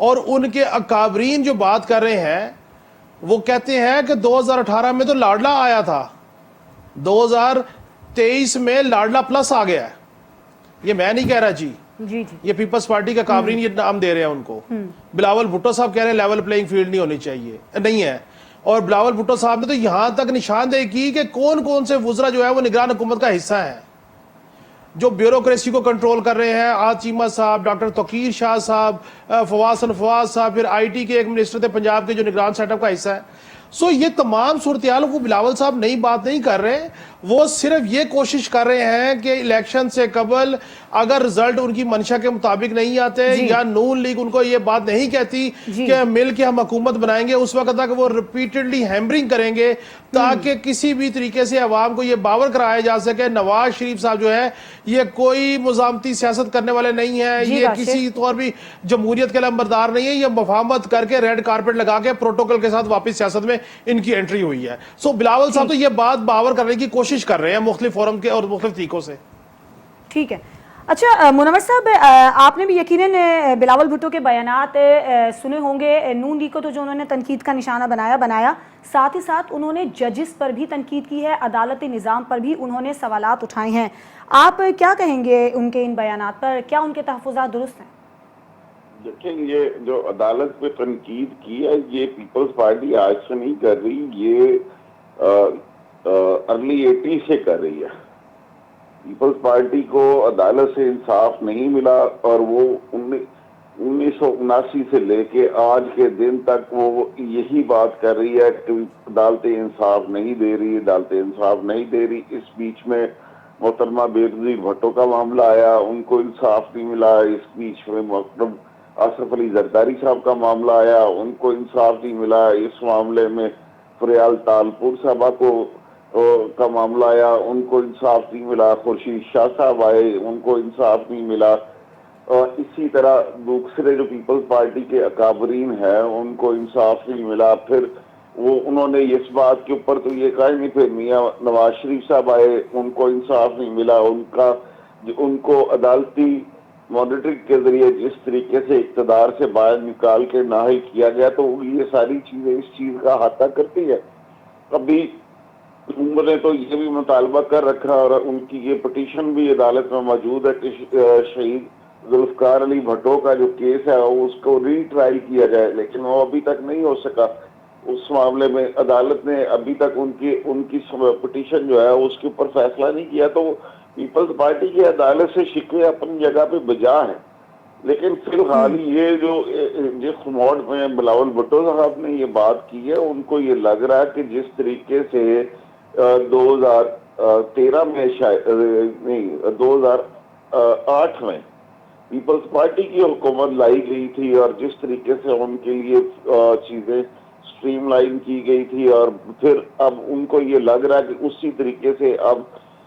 اور ان کے اکابرین جو بات کر رہے ہیں وہ کہتے ہیں کہ 2018 میں تو لاڈلا آیا تھا, 2023 میں لاڈلا پلس آ گیا ہے. یہ میں نہیں کہہ رہا جی, جی جی یہ پیپلز پارٹی کا کابرین یہ نام دے رہے ہیں ان کو. بلاول بھٹو صاحب کہہ رہے ہیں لیول پلینگ فیلڈ نہیں ہونی چاہیے, نہیں ہے. اور بلاول بھٹو صاحب نے تو یہاں تک نشاندہی کی کہ کون کون سے وزراء جو ہے وہ نگران حکومت کا حصہ ہیں, جو بیوروکریسی کو کنٹرول کر رہے ہیں. آج چیمہ صاحب, ڈاکٹر توقیر شاہ صاحب, فواز فواز صاحب, پھر آئی ٹی کے ایک منسٹر تھے پنجاب کے جو نگران سیٹ اپ کا حصہ ہے. سو یہ تمام صورتحال کو بلاول صاحب نئی بات نہیں کر رہے, وہ صرف یہ کوشش کر رہے ہیں کہ الیکشن سے قبل اگر رزلٹ ان کی منشا کے مطابق نہیں آتے یا نون لیگ ان کو یہ بات نہیں کہتی کہ مل کے ہم حکومت بنائیں گے, اس وقت تک وہ ریپیٹڈلی ہیمرنگ کریں گے تاکہ کسی بھی طریقے سے عوام کو یہ باور کرایا جا سکے نواز شریف صاحب جو ہے یہ کوئی مزاحمتی سیاست کرنے والے نہیں ہیں, یہ کسی طور بھی جمہوریت کے لمبردار نہیں ہے, یہ مفاہمت کر کے ریڈ کارپٹ لگا کے پروٹوکول کے ساتھ واپس سیاست میں ان کی انٹری ہوئی ہے. سو بلاول صاحب تو یہ بات باور کرنے کی کوشش کر رہے ہیں مختلف فورم کے اور مختلف طریقوں سے. ٹھیک ہے. اچھا منور صاحب, آپ نے بھی یقیناً بلاول بھٹو کے بیانات سنے ہوں گے. نون لیگ کو تو جو انہوں نے تنقید کا نشانہ بنایا, ساتھ ہی ساتھ انہوں نے ججز پر بھی تنقید کی ہے, عدالتی نظام پر بھی انہوں نے سوالات اٹھائے ہیں. آپ کیا کہیں گے ان کے ان بیانات پر, کیا ان کے تحفظات درست ہیں؟ دیکھیں, یہ جو عدالت پہ تنقید کی ہے یہ پیپلز پارٹی آج سے نہیں کر رہی, یہ ارلی 80 سے کر رہی ہے. پیپلز پارٹی کو عدالت سے انصاف نہیں ملا اور وہ 1979 سے لے کے آج کے دن تک وہ یہی بات کر رہی ہے کہ عدالتیں انصاف نہیں دے رہی, عدالتیں انصاف نہیں دے رہی. اس بیچ میں محترمہ بینظیر بھٹو کا معاملہ آیا, ان کو انصاف نہیں ملا. اس بیچ میں محترم آصف علی زرداری صاحب کا معاملہ آیا, ان کو انصاف نہیں ملا. اس معاملے میں فریال تالپور صاحبہ کا معاملہ آیا, ان کو انصاف نہیں ملا. خورشید شاہ صاحب آئے, ان کو انصاف نہیں ملا. اور اسی طرح دوسرے جو پیپلز پارٹی کے اکابرین ہیں ان کو انصاف نہیں ملا. پھر وہ انہوں نے اس بات کے اوپر تو یہ کہا نہیں, پھر میاں نواز شریف صاحب آئے, ان کو انصاف نہیں ملا. ان کو عدالتی مانیٹرنگ کے ذریعے جس طریقے سے اقتدار سے باہر نکال کے نااہل کیا گیا, تو یہ ساری چیزیں اس چیز کا احاطہ کرتی ہے. ابھی عمر نے تو یہ بھی مطالبہ کر رکھا اور ان کی یہ پٹیشن بھی عدالت میں موجود ہے کہ شہید ذوالفقار علی بھٹو کا جو کیس ہے اس کو ری ٹرائل کیا جائے, لیکن وہ ابھی تک نہیں ہو سکا. اس معاملے میں عدالت نے ابھی تک ان کی پٹیشن جو ہے اس کے اوپر فیصلہ نہیں کیا. تو پیپلز پارٹی کی عدالت سے شکوے اپنی جگہ پہ بجا ہیں, لیکن فی الحال یہ جو جس موڈ میں بلاول بھٹو صاحب نے یہ بات کی ہے, ان کو یہ لگ رہا ہے کہ جس طریقے سے 2013 میں شاید نہیں 2008 میں پیپلز پارٹی کی حکومت لائی گئی تھی اور جس طریقے سے ان کے لیے چیزیں سٹریم لائن کی گئی تھی, اور پھر اب ان کو یہ لگ رہا ہے کہ اسی طریقے سے اب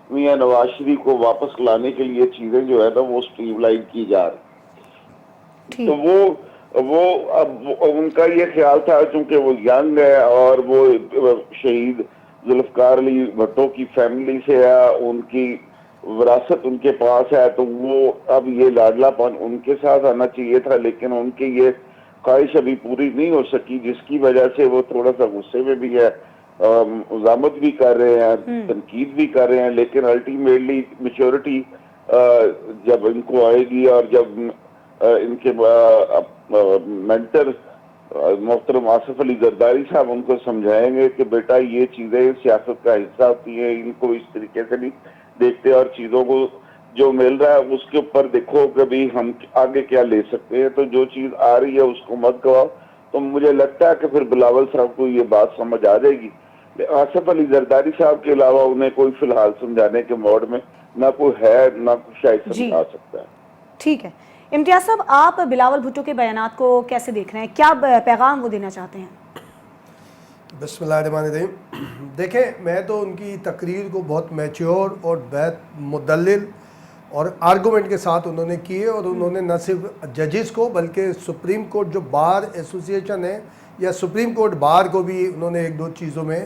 میاں نواز شریف کو واپس لانے کے لیے چیزیں جو ہے نا وہ سٹریم لائن کی جا رہی. تو وہ اب ان کا یہ خیال تھا چونکہ وہ ینگ ہے اور وہ شہید ذوالفقار علی بھٹو کی فیملی سے ہے, ان کی وراثت ان کے پاس ہے, تو وہ اب یہ لاڈلا پن ان کے ساتھ آنا چاہیے تھا, لیکن ان کی یہ خواہش ابھی پوری نہیں ہو سکی, جس کی وجہ سے وہ تھوڑا سا غصے میں بھی ہے, مزاحمت بھی کر رہے ہیں, تنقید بھی کر رہے ہیں. لیکن الٹیمیٹلی میچورٹی جب ان کو آئے گی اور جب ان کے مینٹر محترم آصف علی زرداری صاحب ان کو سمجھائیں گے کہ بیٹا یہ چیزیں سیاست کا حصہ ہوتی ہیں, ان کو اس طریقے سے نہیں دیکھتے, اور چیزوں کو جو مل رہا ہے اس کے اوپر دیکھو کہ بھی ہم آگے کیا لے سکتے ہیں, تو جو چیز آ رہی ہے اس کو مت گواؤ. تو مجھے لگتا ہے کہ پھر بلاول صاحب کو یہ بات سمجھ آ جائے گی. آصف علی زرداری صاحب کے علاوہ انہیں کوئی فی الحال سمجھانے کے موڈ میں نہ کوئی ہے, نہ کوئی شاید سمجھا سکتا ہے. ٹھیک ہے. امتیاز صاحب, آپ بلاول بھٹو کے بیانات کو کیسے دیکھ رہے ہیں, کیا پیغام وہ دینا چاہتے ہیں؟ بسم اللہ الرحمن الرحیم. دیکھیں, میں تو ان کی تقریر کو بہت میچور اور بہت مدلل اور آرگومنٹ کے ساتھ انہوں نے کیے, اور انہوں نے نہ صرف ججز کو بلکہ سپریم کورٹ جو بار ایسوسی ایشن ہے یا سپریم کورٹ بار کو بھی انہوں نے ایک دو چیزوں میں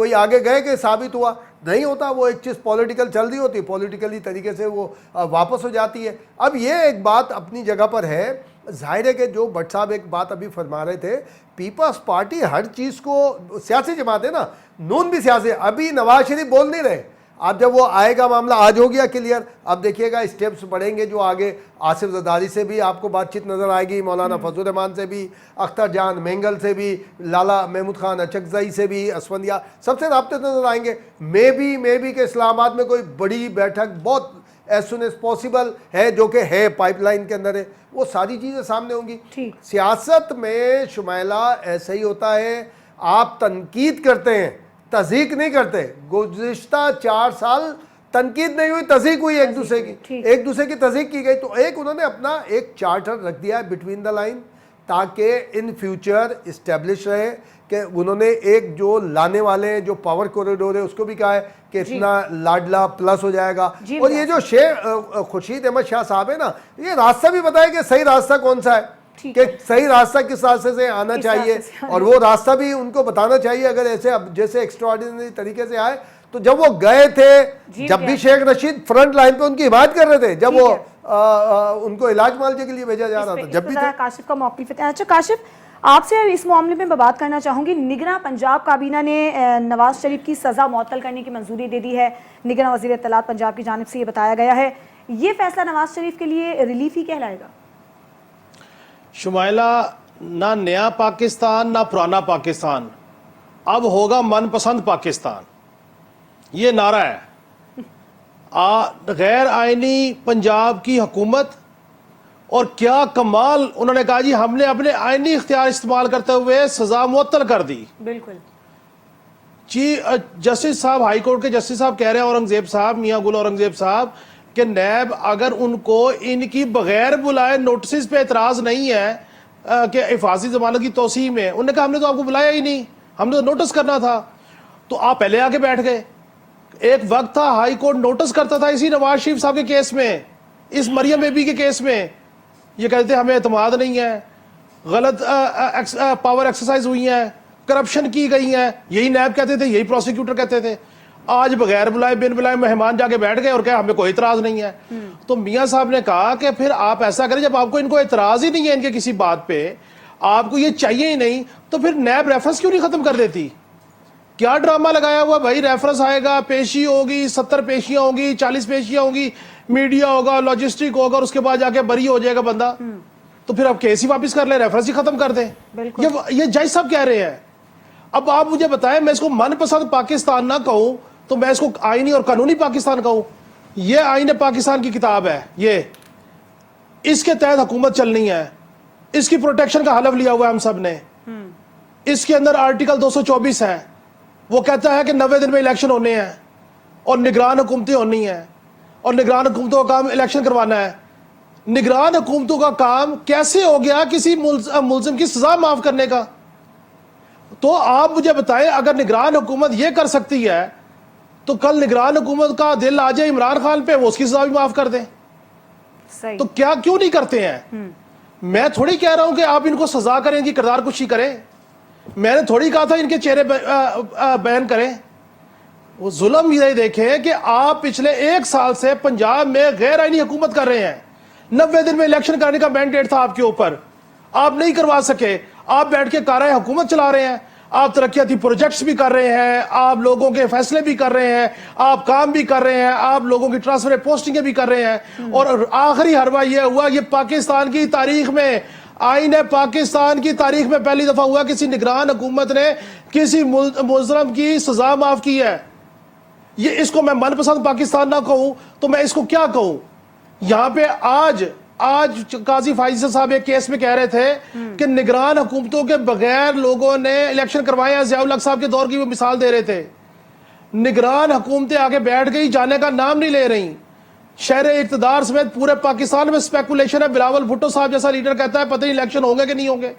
کوئی آگے گئے کہ ثابت ہوا نہیں ہوتا. وہ ایک چیز پولیٹیکل چل رہی ہوتی, پولیٹیکلی طریقے سے وہ واپس ہو جاتی ہے. اب یہ ایک بات اپنی جگہ پر ہے. ظاہر ہے کہ جو بٹ صاحب ایک بات ابھی فرما رہے تھے, پیپلز پارٹی ہر چیز کو, سیاسی جماعت ہے نا, نون بھی سیاسی, ابھی نواز شریف بول نہیں رہے. اب جب وہ آئے گا معاملہ آج ہو گیا کلیئر, اب دیکھیے گا اسٹیپس بڑھیں گے جو آگے. آصف زرداری سے بھی آپ کو بات چیت نظر آئے گی, مولانا فضل الرحمان سے بھی, اختر جان مینگل سے بھی, لالا محمود خان اچکزئی سے بھی, اسفندیہ, سب سے رابطے نظر آئیں گے. مے بی کہ اسلام آباد میں کوئی بڑی بیٹھک بہت ایز سون ایز پاسبل ہے, جو کہ ہے پائپ لائن کے اندر ہے, وہ ساری چیزیں سامنے ہوں گی. سیاست میں شمائلہ ایسا ہی ہوتا ہے, آپ تنقید کرتے ہیں, تضحیق نہیں کرتے. گزشتہ 4 سال تنقید نہیں ہوئی, تضحیق ہوئی ایک دوسرے کی, ایک دوسرے کی تضحیق کی گئی. تو ایک انہوں نے اپنا ایک چارٹر رکھ دیا ہے بٹوین دا لائن, تاکہ ان فیوچر اسٹیبلش رہے کہ انہوں نے ایک جو لانے والے ہیں جو پاور کوریڈور ہے اس کو بھی کہا ہے کہ اتنا لاڈلا پلس ہو جائے گا. اور یہ جو خورشید احمد شاہ صاحب ہے نا, یہ راستہ بھی بتائے کہ صحیح راستہ کون سا ہے, کہ صحیح راستہ کس راستے سے آنا چاہیے, اور وہ راستہ بھی ان کو بتانا چاہیے. اگر ایسے اب جیسے ایکسٹراڈینری طریقے سے آئے, تو جب وہ گئے تھے, جب بھی شیخ رشید فرنٹ لائن پہ ان کی حمایت کر رہے تھے, جب وہ ان کو علاج معالجے کے لیے بھیجا جا رہا تھا, جب بھی کاشف کا موقف ہے. اچھا کاشف, آپ سے اس معاملے میں بات کرنا چاہوں گی. نگراں پنجاب کابینہ نے نواز شریف کی سزا معطل کرنے کی منظوری دے دی ہے. نگراں وزیر اطلاعات پنجاب کی جانب سے یہ بتایا گیا ہے. یہ فیصلہ نواز شریف کے لیے ریلیف ہی کہلائے گا؟ شمائلہ, نہ نیا پاکستان نہ پرانا پاکستان, اب ہوگا من پسند پاکستان, یہ نعرہ ہے. غیر آئینی پنجاب کی حکومت, اور کیا کمال, انہوں نے کہا جی ہم نے اپنے آئینی اختیار استعمال کرتے ہوئے سزا معطل کر دی. بالکل. جسٹس صاحب, ہائی کورٹ کے جسٹس صاحب کہہ رہے ہیں, اورنگزیب صاحب, میاں گل اورنگزیب صاحب, کہ نیب اگر ان کو ان کی بغیر بلائے نوٹسز پہ اعتراض نہیں ہے کہ حفاظتی ضمانت کی توسیع میں, انہوں نے کہا ہم نے تو آپ کو بلایا ہی نہیں, ہم نے تو نوٹس کرنا تھا, تو آپ پہلے آ کے بیٹھ گئے. ایک وقت تھا ہائی کورٹ نوٹس کرتا تھا اسی نواز شریف صاحب کے کیس میں, اس مریم بیبی کے کیس میں. یہ کہتے ہمیں اعتماد نہیں ہے, غلط پاور ایکسرسائز ہوئی ہیں, کرپشن کی گئی ہیں, یہی نیب کہتے تھے, یہی پروسیکیوٹر کہتے تھے. آج بغیر بلائے بن بلائے مہمان جا کے بیٹھ گئے اور کہا ہمیں کوئی اعتراض نہیں ہے. تو میاں صاحب نے کہا کہ پھر آپ ایسا کریں, جب آپ کو ان کو اعتراض ہی نہیں ہے ان کے کسی بات پہ, آپ کو یہ چاہیے ہی نہیں, تو پھر نیب ریفرنس کیوں نہیں ختم کر دیتی؟ کیا ڈرامہ لگایا ہوا بھائی, ریفرنس آئے گا, پیشی ہوگی, 70 پیشیاں ہوں گی, 40 پیشیاں ہوں گی, میڈیا ہوگا, لاجسٹک ہوگا, اور اس کے بعد جا کے بری ہو جائے گا بندہ. تو پھر آپ کیس ہی واپس کر لیں, ریفرنس ہی ختم کر دیں. یہ جج صاحب کہہ رہے ہیں. اب آپ مجھے بتائیں, میں اس کو من پسند پاکستان نہ کہوں تو میں اس کو آئینی اور قانونی پاکستان کہوں. یہ آئین پاکستان کی کتاب ہے, یہ اس کے تحت حکومت چلنی ہے, اس کی پروٹیکشن کا حلف لیا ہوا ہے ہم سب نے. اس کے اندر آرٹیکل 224 ہے, وہ کہتا ہے کہ 90 دن میں الیکشن ہونے ہیں, اور نگران حکومتیں ہونی ہیں, اور نگران حکومتوں کا کام الیکشن کروانا ہے. نگران حکومتوں کا کام کیسے ہو گیا کسی ملزم کی سزا معاف کرنے کا؟ تو آپ مجھے بتائیں, اگر نگران حکومت یہ کر سکتی ہے تو کل نگران حکومت کا دل آ جائے عمران خان پہ, وہ اس کی سزا بھی معاف کر دیں. تو کیوں نہیں کرتے ہیں؟ میں تھوڑی کہہ رہا ہوں کہ آپ ان کو سزا کریں, ان کی کردار کشی کریں. میں نے تھوڑی کہا تھا ان کے چہرے بیان کریں. وہ ظلم یہ دیکھیں کہ آپ پچھلے 1 سال سے پنجاب میں غیر آئینی حکومت کر رہے ہیں. 90 دن میں الیکشن کرنے کا مینڈیٹ تھا آپ کے اوپر, آپ نہیں کروا سکے. آپ بیٹھ کے کارروائی حکومت چلا رہے ہیں, آپ ترقیاتی پروجیکٹس بھی کر رہے ہیں, آپ لوگوں کے فیصلے بھی کر رہے ہیں, آپ کام بھی کر رہے ہیں, آپ لوگوں کی ٹرانسفر پوسٹنگیں بھی کر رہے ہیں. اور آخری حربہ یہ ہوا, یہ پاکستان کی تاریخ میں, آئین پاکستان کی تاریخ میں پہلی دفعہ ہوا کسی نگران حکومت نے کسی مجرم کی سزا معاف کی ہے. یہ اس کو میں من پسند پاکستان نہ کہوں تو میں اس کو کیا کہوں؟ یہاں پہ آج قاضی فائز صاحب ایک کیس میں کہہ رہے تھے کہ نگران حکومتوں کے بغیر لوگوں نے الیکشن کروائے ہیں. ضیاء الحق صاحب کے دور کی وہ مثال دے رہے تھے. نگران حکومتیں آگے بیٹھ گئی, جانے کا نام نہیں لے رہی. شہر اقتدار سمیت پورے پاکستان میں اسپیکولیشن ہے. بلاول بھٹو صاحب جیسا لیڈر کہتا ہے پتہ نہیں الیکشن ہوں گے کہ نہیں ہوں گے.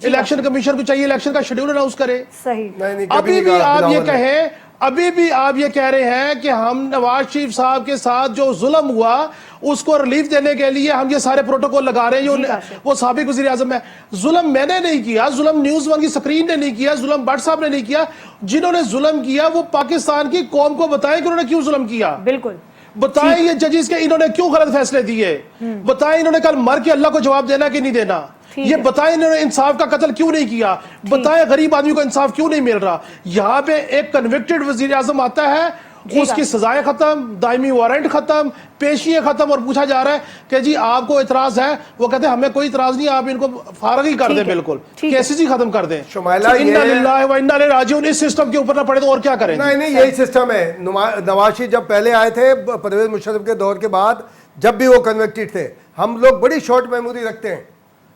الیکشن کمیشن کو چاہیے الیکشن کا شیڈول اناؤنس کرے. صحیح. ابھی بھی آپ یہ کہیں ابھی بھی آپ یہ کہہ رہے ہیں کہ ہم نواز شریف صاحب کے ساتھ جو ظلم ہوا اس کو ریلیف دینے کے لیے ہم یہ سارے پروٹوکول لگا رہے ہیں. وہ سابق وزیر اعظم ہے. ظلم میں نے نہیں کیا, ظلم نیوز ون کی سکرین نے نہیں کیا, ظلم بٹ صاحب نے نہیں کیا. جنہوں نے ظلم کیا وہ پاکستان کی قوم کو بتائیں کہ انہوں نے کیوں ظلم کیا. بالکل بتائیں یہ ججز کے انہوں نے کیوں غلط فیصلے دیے. بتائیں انہوں نے کل مر کے اللہ کو جواب دینا کہ نہیں دینا. یہ بتائیں انہوں نے انصاف کا قتل کیوں نہیں کیا. بتائیں غریب آدمی کو انصاف کیوں نہیں مل رہا. یہاں پہ ایک کنوکٹڈ وزیر اعظم آتا ہے, اس کی سزائیں ختم, دائمی وارنٹ ختم, پیشیاں ختم, اور پوچھا جا رہا ہے کہ جی آپ کو اعتراض ہے. وہ کہتے ہیں ہمیں کوئی اعتراض نہیں, آپ ان کو فارغ ہی کر دیں, بالکل کیسز ہی ختم کر دیں. شمائلہ انا للہ و انا الیہ راجعون. اس سسٹم کے اوپر نہ پڑے تو اور کیا کریں. نہیں یہی سسٹم ہے. نواز شریف جب پہلے آئے تھے پرویز مشرف کے دور کے بعد, جب بھی وہ کنوکٹڈ تھے, ہم لوگ بڑی شارٹ میموری رکھتے ہیں,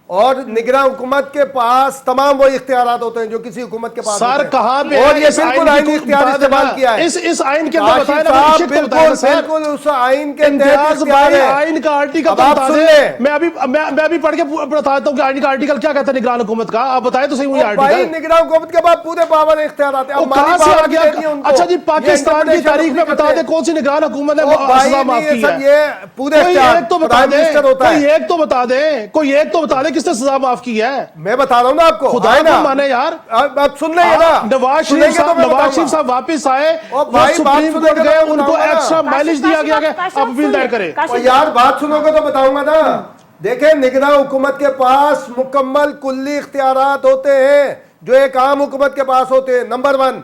اور نگراں حکومت کے پاس تمام وہ اختیارات ہوتے ہیں جو کسی حکومت کے پاس سر کہاں پہ, اور یہ بالکل آئینی اختیار استعمال کیا ہے. اس آئین کے اندر بتائیں نا, بالکل اس آئین کے تحت اختیار ہے. آئین کا آرٹیکل بتا دیں. میں ابھی پڑھ کے بتاتا ہوں کہ آئین کا آرٹیکل کیا کہتا ہے نگران حکومت کا. آپ بتائیں تو صحیح وہی آرٹیکل. نگراں حکومت کے بعد پورے پاور اختیارات ہیں. کہاں سے آ گیا. اچھا جی, پاکستان کی تاریخ میں بتا دیں کون سی نگران حکومت نے سزا معاف کی ہے. کوئی ایک تو بتا دیں, کوئی ایک تو بتا دیں, کوئی ایک تو بتا دیں کس نے سزا معاف کی ہے. میں بتا رہا ہوں نا آپ کو, خدا کو مانے یار. آپ سن لیں نا, نواز شریف صاحب واپس آئے, سپریم کورٹ گئے, ان کو ایکسٹرا مائلیج دیا گیا کہ آپ اپیل دائر کریں. یار بات سنو گے تو بتاؤں گا نا. دیکھیں نگراں حکومت کے پاس مکمل کلی اختیارات ہوتے ہیں جو ایک عام حکومت کے پاس ہوتے ہیں. نمبر 1,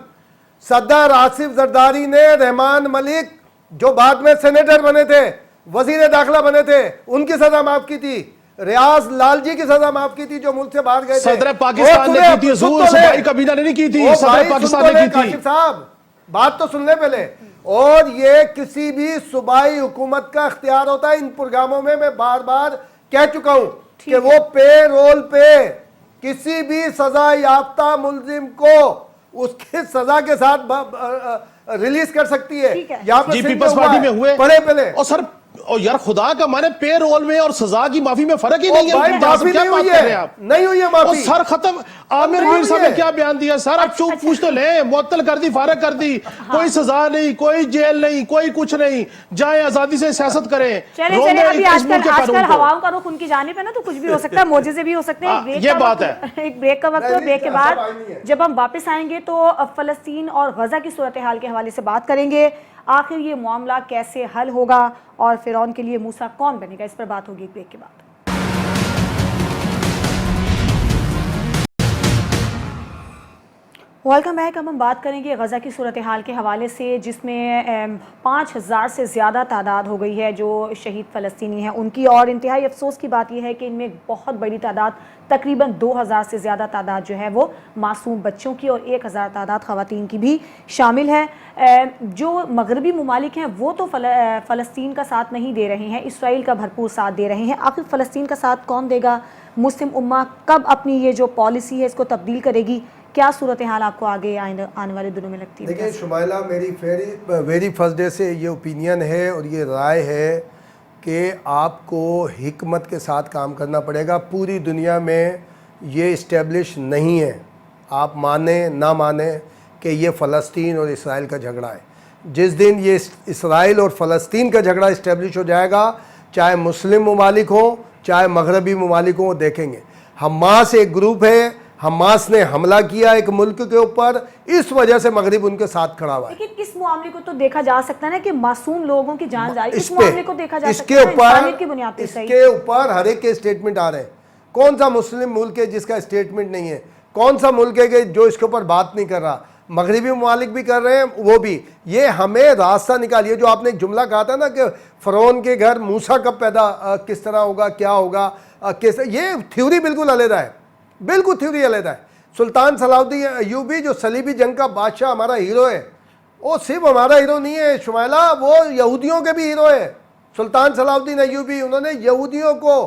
صدر آصف زرداری نے رحمان ملک جو بعد میں سینیٹر بنے تھے, وزیر داخلہ بنے تھے, ان کی سزا معاف کی تھی. ریاض لال جی کی سزا معاف کی تھی جو ملک سے باہر گئے تھے. صدر پاکستان نے کی تھی, حضور صوبائی کابینہ نے نہیں کی تھی, صدر پاکستان نے کی تھی. کاشف صاحب بات تو سن لیں پہلے. اور یہ کسی بھی صوبائی حکومت کا اختیار ہوتا ہے. ان پروگراموں میں بار بار کہہ چکا ہوں کہ وہ پے رول پہ کسی بھی سزا یافتہ ملزم کو اس کے سزا کے ساتھ ریلیز کر سکتی ہے. یہاں پہ پیپلز پارٹی میں ہوئے پڑھے پہلے. اور سر یار خدا کا مانے پے رول میں اور سزا کی معافی میں فرق ہی نہیں ہے. معافی نہیں ہوئی ہے, نہیں ہوئی ہے معافی. سر ختم. عامر میر صاحب نے کیا بیان دیا سر, اب چوپ پوچھ تو لیں. معطل کر دی, فارغ کر دی, کوئی سزا نہیں, کوئی جیل نہیں, کوئی کچھ نہیں, جائیں آزادی سے سیاست کریں. چلیں ابھی آج کل ہواؤں کا رخ ان کی جانب ہے نا, تو کچھ بھی ہو سکتا ہے, معجزے بھی ہو سکتے ہیں. یہ بات ہے. ایک بریک کا وقت ہے, بریک کے بعد جب ہم واپس آئیں گے تو فلسطین اور غزہ کی صورتحال کے حوالے سے بات کریں گے. آخر یہ معاملہ کیسے حل ہوگا اور فرعون کے لیے موسیٰ کون بنے گا, اس پر بات ہوگی ایک بریک کے بعد. Welcome back. اب ہم بات کریں گے غزہ کی صورتحال کے حوالے سے, جس میں 5000 سے زیادہ تعداد ہو گئی ہے جو شہید فلسطینی ہیں ان کی, اور انتہائی افسوس کی بات یہ ہے کہ ان میں بہت بڑی تعداد, تقریباً 2000 سے زیادہ تعداد جو ہے وہ معصوم بچوں کی, اور 1000 تعداد خواتین کی بھی شامل ہے. جو مغربی ممالک ہیں وہ تو فلسطین کا ساتھ نہیں دے رہے ہیں, اسرائیل کا بھرپور ساتھ دے رہے ہیں. آخر فلسطین کا ساتھ کون دے گا؟ مسلم امہ کب اپنی یہ جو پالیسی ہے اس کو تبدیل کرے گی؟ کیا صورتحال آپ کو آگے آنے والے دنوں میں لگتی ہے؟ دیکھیں شمائلہ, میری ویری فرسٹ ڈے سے یہ اوپینین ہے اور یہ رائے ہے کہ آپ کو حکمت کے ساتھ کام کرنا پڑے گا. پوری دنیا میں یہ اسٹیبلش نہیں ہے, آپ مانیں نہ مانیں, کہ یہ فلسطین اور اسرائیل کا جھگڑا ہے. جس دن یہ اسرائیل اور فلسطین کا جھگڑا اسٹیبلش ہو جائے گا, چاہے مسلم ممالک ہوں چاہے مغربی ممالک ہوں, وہ دیکھیں گے. حماس ایک گروپ ہے, حماس نے حملہ کیا ایک ملک کے اوپر, اس وجہ سے مغرب ان کے ساتھ کھڑا ہوا ہے. لیکن اس معاملے کو تو دیکھا جا سکتا ہے نا کہ معصوم لوگوں کی جان جائے, اس معاملے کو دیکھا جا سکتا ہے انسانیت کی بنیاد پہ. اس کے اوپر ہر ایک کے اسٹیٹمنٹ آ رہے ہیں. کون سا مسلم ملک ہے جس کا اسٹیٹمنٹ نہیں ہے؟ کون سا ملک ہے کہ جو اس کے اوپر بات نہیں کر رہا؟ مغربی ممالک بھی کر رہے ہیں, وہ بھی. یہ ہمیں راستہ نکالیے. جو آپ نے ایک جملہ کہا تھا نا کہ فرعون کے گھر موسیٰ کب پیدا, کس طرح ہوگا, کیا ہوگا, یہ تھیوری بالکل علیحدہ ہے, بالکل تھیوری علیحدہ ہے. سلطان صلاح الدین ایوبی جو صلیبی جنگ کا بادشاہ ہمارا ہیرو ہے, وہ صرف ہمارا ہیرو نہیں ہے شمائلہ, وہ یہودیوں کے بھی ہیرو ہے. سلطان صلاح الدین ایوبی, انہوں نے یہودیوں کو,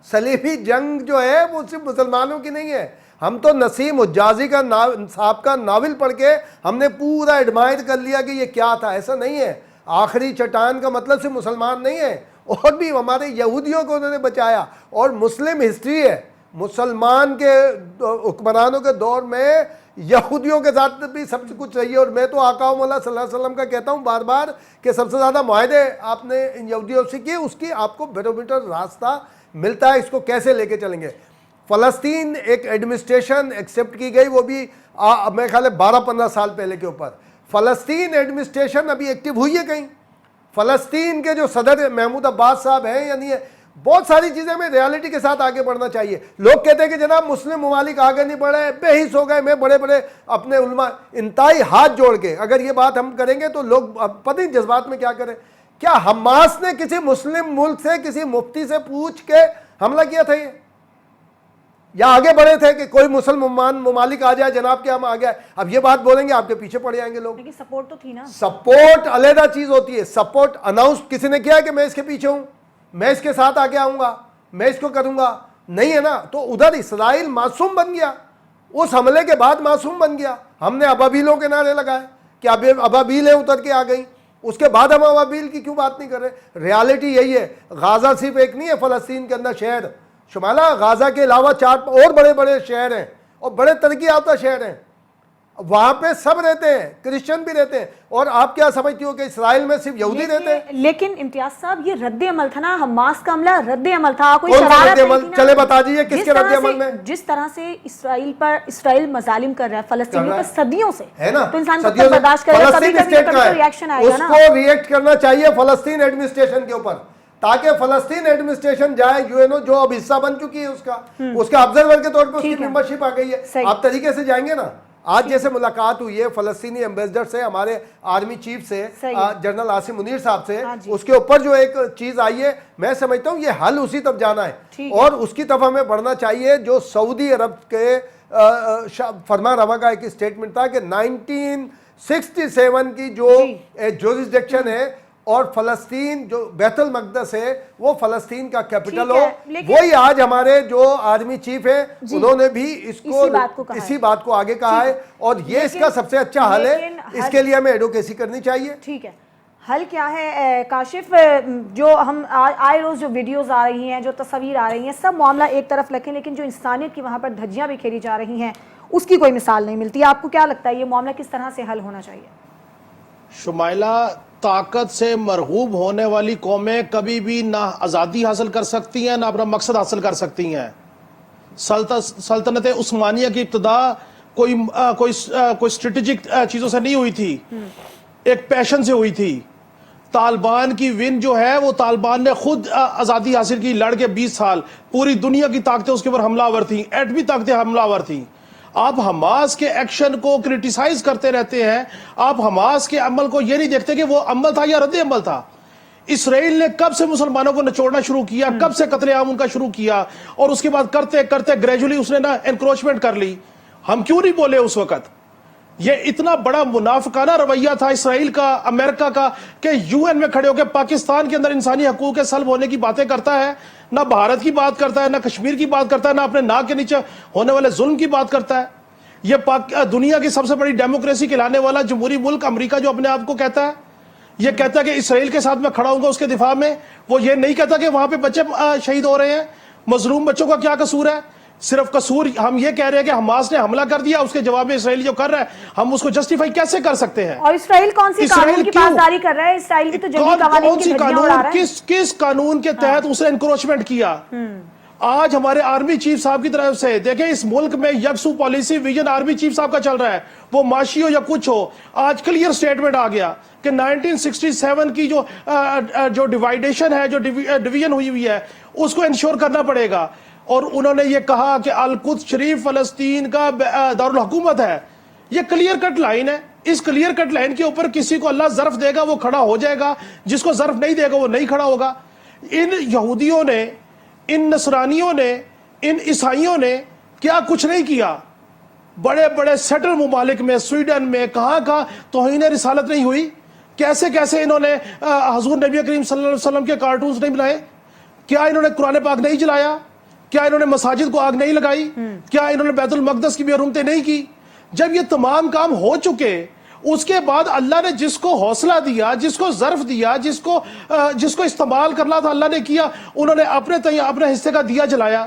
صلیبی جنگ جو ہے وہ صرف مسلمانوں کی نہیں ہے. ہم تو نسیم حجازی کا صاحب کا ناول پڑھ کے ہم نے پورا ایڈمائر کر لیا کہ یہ کیا تھا. ایسا نہیں ہے. آخری چٹان کا مطلب صرف مسلمان نہیں ہے, اور بھی ہمارے یہودیوں کو انہوں نے بچایا. اور مسلم ہسٹری ہے, مسلمان کے حکمرانوں کے دور میں یہودیوں کے ساتھ بھی سب سے کچھ رہی ہے، اور میں تو آقا مولا صلی اللہ علیہ وسلم کا کہتا ہوں بار بار کہ سب سے زیادہ معاہدے آپ نے ان یہودیوں سے کیے، اس کی آپ کو بیرومیٹر راستہ ملتا ہے، اس کو کیسے لے کے چلیں گے۔ فلسطین ایک ایڈمنسٹریشن ایکسیپٹ کی گئی، وہ بھی میرے خیال ہے 12-15 سال پہلے کے اوپر۔ فلسطین ایڈمنسٹریشن ابھی ایکٹیو ہوئی ہے کہیں؟ فلسطین کے جو صدر محمود عباس صاحب ہیں، یعنی بہت ساری چیزیں ہمیں ریالٹی کے ساتھ آگے بڑھنا چاہیے۔ لوگ کہتے ہیں کہ جناب مسلم ممالک آگے نہیں بڑھے، بے حس ہو گئے۔ میں بڑے بڑے اپنے علماء انتہائی ہاتھ جوڑ کے اگر یہ بات ہم کریں گے تو لوگ پتہ نہیں جذبات میں کیا کریں۔ کیا حماس نے کسی مسلم ملک سے کسی مفتی سے پوچھ کے حملہ کیا تھا یہ؟ یا آگے بڑھے تھے کہ کوئی مسلمان ممالک آ جائے جناب کہ ہم آ گئے؟ اب یہ بات بولیں گے آپ کے پیچھے پڑ جائیں گے لوگ۔ لیکن سپورٹ تو تھی نا۔ سپورٹ علیحدہ چیز ہوتی ہے۔ سپورٹ اناؤنس کسی نے کیا ہے کہ میں اس کے پیچھے ہوں، میں اس کے ساتھ آگے آؤں گا، میں اس کو کروں گا؟ نہیں ہے نا۔ تو ادھر اسرائیل معصوم بن گیا، اس حملے کے بعد معصوم بن گیا۔ ہم نے ابابیلوں کے نعرے لگائے کہ اب ابابیلیں اتر کے آ گئیں، اس کے بعد ہم ابابیل کی کیوں بات نہیں کر رہے؟ ریالٹی یہی ہے۔ غازہ صرف ایک نہیں ہے فلسطین کے اندر شہر، شمالہ غازہ کے علاوہ 4 اور بڑے بڑے شہر ہیں اور بڑے ترقی یافتہ شہر ہیں، وہاں پہ سب رہتے ہیں، کرسچن بھی رہتے ہیں۔ اور آپ کیا سمجھتی ہو کہ اسرائیل میں صرف یہودی رہتے ہیں؟ لیکن امتیاز صاحب یہ رد عمل تھا نا، حماس کا حملہ رد عمل تھا، کوئی کون سا شرارت رد نہیں عمل؟ تھی نا۔ چلے بتا دیجیے کس کے رد عمل میں؟ جس طرح سے اسرائیل مظالم کر رہا ہے فلسطینیوں پر صدیوں سے، ہے نا، تو انسان کو صدیوں سے برداشت کرے گا، کبھی فلسطین کبھی اسٹیٹ کا ہے، ری ایکشن آئے گا اس نا۔ کو ری ایکٹ کرنا چاہیے فلسطین ایڈمنسٹریشن کے اوپر، تاکہ فلسطین ایڈمنسٹریشن جائے یو این او جو اب حصہ بن چکی ہے اس کا آبزرور کے طور پہ اس کی ممبرشپ آ گئی ہے۔ آپ طریقے سے جائیں گے نا۔ آج جیسے ملاقات ہوئی ہے فلسطینی ایمبیسڈر سے، ہمارے آرمی چیف سے، جنرل عاصم منیر صاحب سے، اس کے اوپر جو ایک چیز آئی ہے، میں سمجھتا ہوں یہ حل اسی طرف جانا ہے اور اس کی طرف ہمیں بڑھنا چاہیے۔ جو سعودی عرب کے فرما روا کا ایک اسٹیٹمنٹ تھا کہ 1967 کی جو جورسڈکشن ہے اور فلسطین جو بیت المقدس ہے وہ فلسطین کا کیپٹل ہو، وہی آج ہمارے جو آرمی چیف ہیں انہوں نے بھی اسی بات کو آگے کہا ہے، اور یہ اس کا سب سے اچھا حل ہے۔ اس کے لیے ہمیں ایڈوکیسی کرنی چاہیے۔ ٹھیک ہے، حل کیا ہے کاشف؟ جو ہم آئے روز جو ویڈیوز آ رہی ہیں، جو تصاویر آ رہی ہیں، سب معاملہ ایک طرف رکھیں، لیکن جو انسانیت کی وہاں پر دھجیاں بھی کھیلی جا رہی ہیں اس کی کوئی مثال نہیں ملتی۔ آپ کو کیا لگتا ہے یہ معاملہ کس طرح سے حل ہونا چاہیے؟ شمائلہ، طاقت سے مرغوب ہونے والی قومیں کبھی بھی نہ آزادی حاصل کر سکتی ہیں نہ اپنا مقصد حاصل کر سکتی ہیں۔ سلطنت عثمانیہ کی ابتدا کوئی اسٹریٹجک چیزوں سے نہیں ہوئی تھی، ایک پیشن سے ہوئی تھی۔ طالبان کی ون جو ہے وہ طالبان نے خود آزادی حاصل کی، لڑ کے 20 سال، پوری دنیا کی طاقتیں اس کے اوپر حملہ آور تھیں، ایٹمی طاقتیں حملہ آور تھیں۔ آپ حماس کے ایکشن کو کرٹیسائز کرتے رہتے ہیں، آپ حماس کے عمل کو یہ نہیں دیکھتے کہ وہ عمل تھا یا رد عمل تھا۔ اسرائیل نے کب سے مسلمانوں کو نچوڑنا شروع کیا، کب سے قتل عام ان کا شروع کیا، اور اس کے بعد کرتے کرتے گریجولی اس نے انکروچمنٹ کر لی۔ ہم کیوں نہیں بولے اس وقت؟ یہ اتنا بڑا منافقانہ رویہ تھا اسرائیل کا، امریکہ کا، کہ یو این میں کھڑے ہو کے پاکستان کے اندر انسانی حقوق کے سلب ہونے کی باتیں کرتا ہے، نہ بھارت کی بات کرتا ہے، نہ کشمیر کی بات کرتا ہے، نہ اپنے ناک کے نیچے ہونے والے ظلم کی بات کرتا ہے۔ یہ دنیا کی سب سے بڑی ڈیموکریسی کہلانے والا جمہوری ملک امریکہ جو اپنے آپ کو کہتا ہے، یہ کہتا ہے کہ اسرائیل کے ساتھ میں کھڑا ہوں گا اس کے دفاع میں، وہ یہ نہیں کہتا کہ وہاں پہ بچے شہید ہو رہے ہیں، مظلوم بچوں کا کیا قصور ہے؟ صرف قصور ہم یہ کہہ رہے ہیں کہ حماس نے حملہ کر دیا، اس کے جواب میں اسرائیل جو کر رہا ہے ہم اس کو جسٹیفائی کیسے کر سکتے ہیں؟ اور اسرائیل کون سی قانون کی پاسداری کر رہا ہے؟ اسرائیل بھی تو جنگی قوانین کی دھجیاں اڑا رہا ہے۔ کس قانون کے تحت اس نے انکروچمنٹ کیا؟ آج ہمارے آرمی چیف صاحب کی طرف سے دیکھیں، اس ملک میں یکسو پالیسی ویژن آرمی چیف صاحب کا چل رہا ہے، وہ معاشی ہو یا کچھ ہو۔ آج کلیئر سٹیٹمنٹ آ گیا کہ 1967 کی جو ڈیوائیڈیشن ہے، جو ڈویژن ہوئی ہے، اس کو انشور کرنا پڑے گا۔ اور انہوں نے یہ کہا کہ القدس شریف فلسطین کا دارالحکومت ہے۔ یہ کلیئر کٹ لائن ہے۔ اس کلیئر کٹ لائن کے اوپر کسی کو اللہ ظرف دے گا وہ کھڑا ہو جائے گا، جس کو ظرف نہیں دے گا وہ نہیں کھڑا ہوگا۔ ان یہودیوں نے، ان نصرانیوں نے، ان عیسائیوں نے کیا کچھ نہیں کیا۔ بڑے بڑے سیٹل ممالک میں، سویڈن میں، کہاں توہین رسالت نہیں ہوئی؟ کیسے کیسے انہوں نے حضور نبی کریم صلی اللہ علیہ وسلم کے کارٹونز نہیں بنائے؟ کیا انہوں نے قرآن پاک نہیں جلایا؟ کیا انہوں نے مساجد کو آگ نہیں لگائی؟ کیا انہوں نے بیت المقدس کی بھی حرمتیں نہیں کی؟ جب یہ تمام کام ہو چکے، اس کے بعد اللہ نے جس کو حوصلہ دیا، جس کو ظرف دیا، جس کو استعمال کرنا تھا اللہ نے کیا، انہوں نے اپنے حصے کا دیا جلایا۔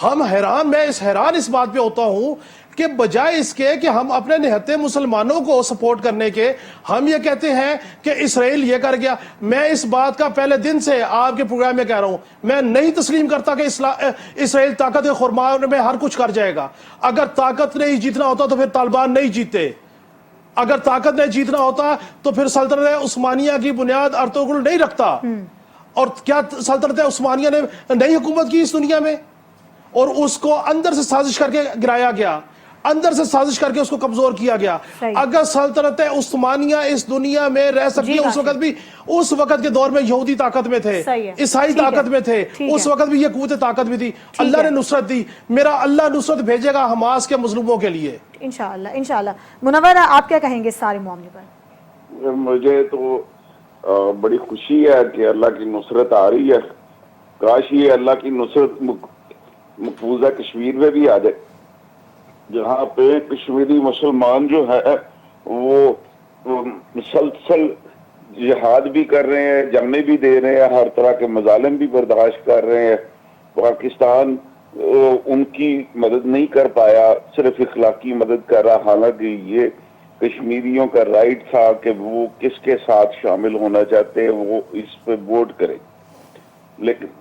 ہم حیران، میں حیران اس بات پہ ہوتا ہوں کہ بجائے اس کے کہ ہم اپنے نہتے مسلمانوں کو سپورٹ کرنے کے، ہم یہ کہتے ہیں کہ اسرائیل یہ کر گیا۔ میں اس بات کا پہلے دن سے آپ کے پروگرام میں کہہ رہا ہوں، میں نہیں تسلیم کرتا کہ اسرائیل طاقت خرما میں ہر کچھ کر جائے گا۔ اگر طاقت نے ہی جیتنا ہوتا تو پھر طالبان نہیں جیتے، اگر طاقت نے جیتنا ہوتا تو پھر سلطنت عثمانیہ کی بنیاد ارطغرل نہیں رکھتا۔ اور کیا سلطنت عثمانیہ نے نئی حکومت کی اس دنیا میں، اور اس کو اندر سے سازش کر کے گرایا گیا، اندر سے سازش کر کے اس کو کمزور کیا گیا۔ اگر سلطنت عثمانیہ اس دنیا میں رہ سکتی ہے، اس وقت بھی، اس وقت کے دور میں یہودی طاقت میں تھے، عیسائی طاقت میں تھے، اس وقت بھی یہ قوت طاقت بھی تھی۔ اللہ نے نصرت دی، میرا اللہ نصرت بھیجے گا حماس کے مظلوموں کے لیے انشاءاللہ انشاءاللہ۔ منور آپ کیا کہیں گے اس سارے معاملے پر؟ مجھے تو بڑی خوشی ہے کہ اللہ کی نصرت آ رہی ہے، کاش یہ اللہ کی نصرت مقبوضہ کشمیر میں بھی آ جائے، جہاں پہ کشمیری مسلمان جو ہے وہ مسلسل جہاد بھی کر رہے ہیں، جنگیں بھی دے رہے ہیں، ہر طرح کے مظالم بھی برداشت کر رہے ہیں۔ پاکستان ان کی مدد نہیں کر پایا، صرف اخلاقی مدد کر رہا، حالانکہ یہ کشمیریوں کا رائٹ تھا کہ وہ کس کے ساتھ شامل ہونا چاہتے ہیں وہ اس پہ ووٹ کریں۔ لیکن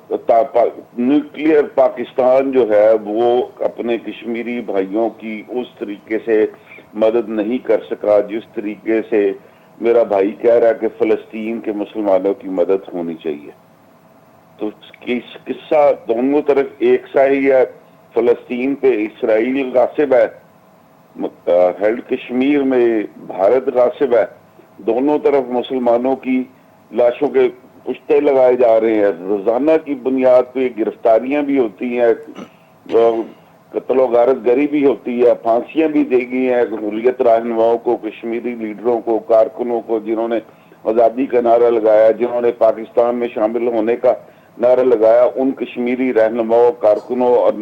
نیوکلیئر پاکستان جو ہے وہ اپنے کشمیری بھائیوں کی اس طریقے سے مدد نہیں کر سکا جس طریقے سے میرا بھائی کہہ رہا ہے کہ فلسطین کے مسلمانوں کی مدد ہونی چاہیے۔ تو قصہ دونوں طرف ایک سا ہی ہے، فلسطین پہ اسرائیل غاصب ہے، ہیلڈ کشمیر میں بھارت غاصب ہے، دونوں طرف مسلمانوں کی لاشوں کے پشتے لگائے جا رہے ہیں، روزانہ کی بنیاد پہ گرفتاریاں بھی ہوتی ہیں، قتل و غارت گری بھی ہوتی ہے، پھانسیاں بھی دی گئی ہیں حریت رہنماؤں کو، کشمیری لیڈروں کو، کارکنوں کو، جنہوں نے آزادی کا نعرہ لگایا، جنہوں نے پاکستان میں شامل ہونے کا نعرہ لگایا، ان کشمیری رہنماؤں، کارکنوں اور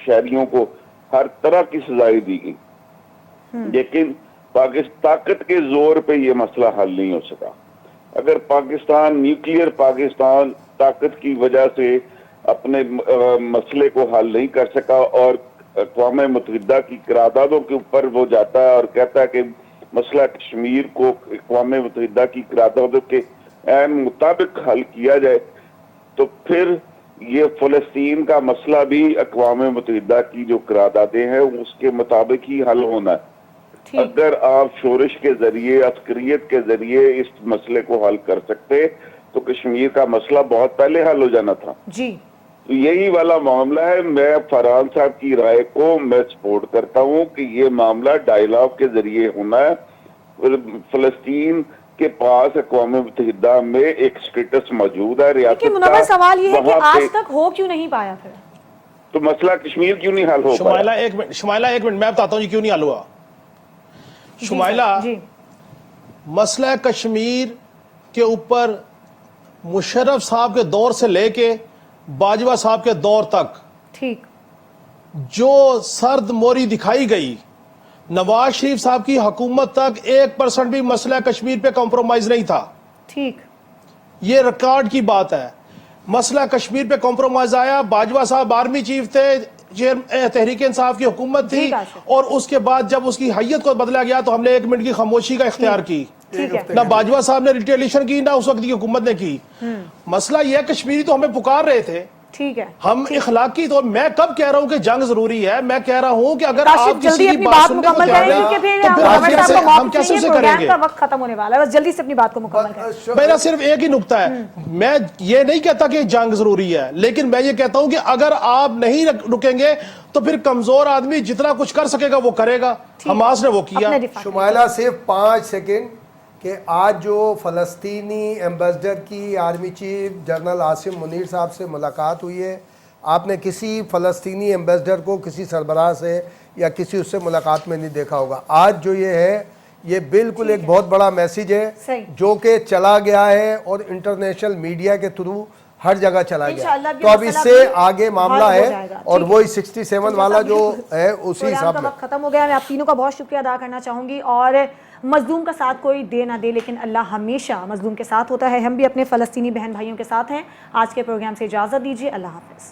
شہریوں کو ہر طرح کی سزائیں دی گئی۔ لیکن طاقت کے زور پہ یہ مسئلہ حل نہیں ہو سکا۔ اگر پاکستان، نیوکلیئر پاکستان طاقت کی وجہ سے اپنے مسئلے کو حل نہیں کر سکا اور اقوام متحدہ کی قراردادوں کے اوپر وہ جاتا ہے اور کہتا ہے کہ مسئلہ کشمیر کو اقوام متحدہ کی قراردادوں کے عین مطابق حل کیا جائے، تو پھر یہ فلسطین کا مسئلہ بھی اقوام متحدہ کی جو قراردادیں ہیں اس کے مطابق ہی حل ہونا ہے۔ اگر آپ شورش کے ذریعے، عسکریت کے ذریعے اس مسئلے کو حل کر سکتے تو کشمیر کا مسئلہ بہت پہلے حل ہو جانا تھا۔ جی تو یہی والا معاملہ ہے۔ میں فرحان صاحب کی رائے کو میں سپورٹ کرتا ہوں کہ یہ معاملہ ڈائیلاگ کے ذریعے ہونا ہے۔ فلسطین کے پاس اقوام متحدہ میں ایک سٹیٹس موجود ہے ریاست کا۔ منور سوال یہ ہے کہ آج تک ہو کیوں نہیں پایا پھر؟ تو مسئلہ کشمیر کیوں نہیں حل ہو پایا؟ شمائلہ ایک منٹ میں بتاتا ہوں جی کیوں نہیں حل ہوا۔ شمائلہ، مسئلہ کشمیر کے اوپر مشرف صاحب کے دور سے لے کے باجوہ صاحب کے دور تک ٹھیک جو سرد موری دکھائی گئی، نواز شریف صاحب کی حکومت تک 1% بھی مسئلہ کشمیر پہ کمپرومائز نہیں تھا۔ ٹھیک، یہ ریکارڈ کی بات ہے۔ مسئلہ کشمیر پہ کمپرومائز آیا، باجوہ صاحب آرمی چیف تھے، تحریک انصاف کی حکومت تھی، اور اس کے بعد جب اس کی حیت کو بدلا گیا تو ہم نے 1 منٹ کی خاموشی کا اختیار کی۔ نہ باجوہ صاحب نے ریٹیلیشن کی، نہ اس وقت کی حکومت نے کی۔ مسئلہ یہ کشمیری تو ہمیں پکار رہے تھے، ٹھیک ہے، ہم اخلاقی طور، میں کب کہہ رہا ہوں کہ جنگ ضروری ہے؟ میں کہہ رہا ہوں کہ اگر آپ جلدی کسی کی اپنی بات بات سننے کو مکمل تیار کریں ہیں کہ پھر تو پھر ہم کیسے سے کریں گے؟ کا وقت ختم ہونے والا ہے، بس جلدی سے اپنی بات کو مکمل کریں۔ میرا صرف ایک ہی نقطہ ہے، میں یہ نہیں کہتا کہ جنگ ضروری ہے، لیکن میں یہ کہتا ہوں کہ اگر آپ نہیں رکیں گے تو پھر کمزور آدمی جتنا کچھ کر سکے گا وہ کرے گا۔ حماس نے وہ کیا۔ شمائلہ صرف 5 سیکنڈ کہ آج جو فلسطینی ایمبیسڈر کی army chief general Asim Munir صاحب سے ملاقات ہوئی ہے، آپ نے کسی فلسطینی ایمبیسڈر کو کسی سربراہ سے یا کسی اس سے ملاقات میں نہیں دیکھا ہوگا۔ آج جو یہ ہے یہ بالکل ایک بہت بڑا میسیج ہے جو کہ چلا گیا ہے اور انٹرنیشنل میڈیا کے تھرو ہر جگہ چلا گیا۔ تو اب اس سے آگے معاملہ ہے اور وہی 67 والا جو ہے اسی حساب میں ختم ہو گیا۔ میں آپ تینوں کا بہت شکریہ ادا کرنا چاہوں گی، اور مظلوم کا ساتھ کوئی دے نہ دے لیکن اللہ ہمیشہ مظلوم کے ساتھ ہوتا ہے۔ ہم بھی اپنے فلسطینی بہن بھائیوں کے ساتھ ہیں۔ آج کے پروگرام سے اجازت دیجیے، اللہ حافظ۔